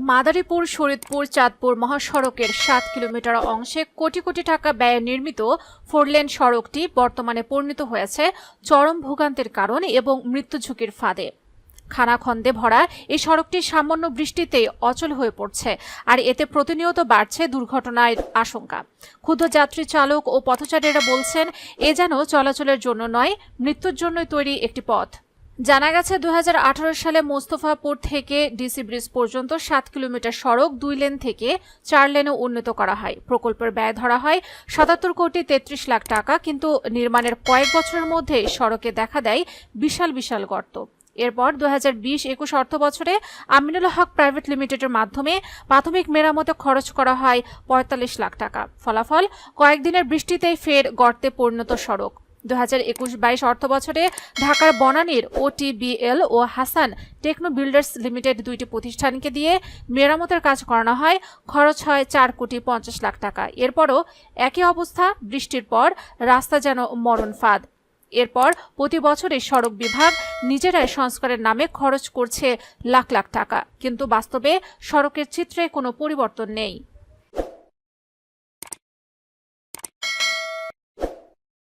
মাদারীপুর শরীয়তপুর চাঁদপুর মহাসড়কের ৭ কিলোমিটার অংশে কোটি কোটি টাকা ব্যয়ে নির্মিত ফোরলেন সড়কটি বর্তমানে পরিণত হয়েছে চরম ভোগান্তির কারণ এবং মৃত্যু ঝুঁকির ফাঁদে। খানাখন্দে ভরা এই সড়কটি সামান্য বৃষ্টিতেই অচল হয়ে পড়ছে, আর এতে প্রতিনিয়ত বাড়ছে দুর্ঘটনার আশঙ্কা। ক্ষুব্ধ যাত্রী চালক ও পথচারীরা বলছেন, এ যেন চলাচলের জন্য নয়, মৃত্যুর জন্যই তৈরি একটি পথ। জানা গেছে ২০১৮ সালে মোস্তফাপুর থেকে ডিসি ব্রিজ পর্যন্ত ৭ কিলোমিটার সড়ক ২ লেন থেকে ৪ লেনে উন্নীত করা হয়। প্রকল্পের ব্যয় ধরা হয় ৭৭ কোটি ৩৩ লাখ টাকা, কিন্তু নির্মাণের কয়েক বছরের মধ্যে সড়কে দেখা দেয় বিশাল বিশাল গর্ত। এরপর ২০২০-২১ অর্থ বছরে আমিনুল হক প্রাইভেট লিমিটেডের মাধ্যমে প্রাথমিক মেরামতে খরচ করা হয় ৪৫ লাখ টাকা। ফলাফল, কয়েকদিনের বৃষ্টিতেই ফের গর্তে পরিণত সড়ক। ২০২১-২২ অর্থ বছরে ঢাকার বনানীর OTBL ও হাসান টেকনো বিল্ডার্স লিমিটেড দুইটি প্রতিষ্ঠানকে দিয়ে মেরামতের কাজ করানো হয়, খরচ হয় ৪ কোটি ৫০ লাখ টাকা। এরপরও একই অবস্থা, বৃষ্টির পর রাস্তা যেন মরণ ফাঁদ। এরপর প্রতি বছরই সড়ক বিভাগ নিজেরাই সংস্কারের নামে খরচ করছে লাখ লাখ টাকা, কিন্তু বাস্তবে সড়কের চিত্রে কোনো পরিবর্তন নেই।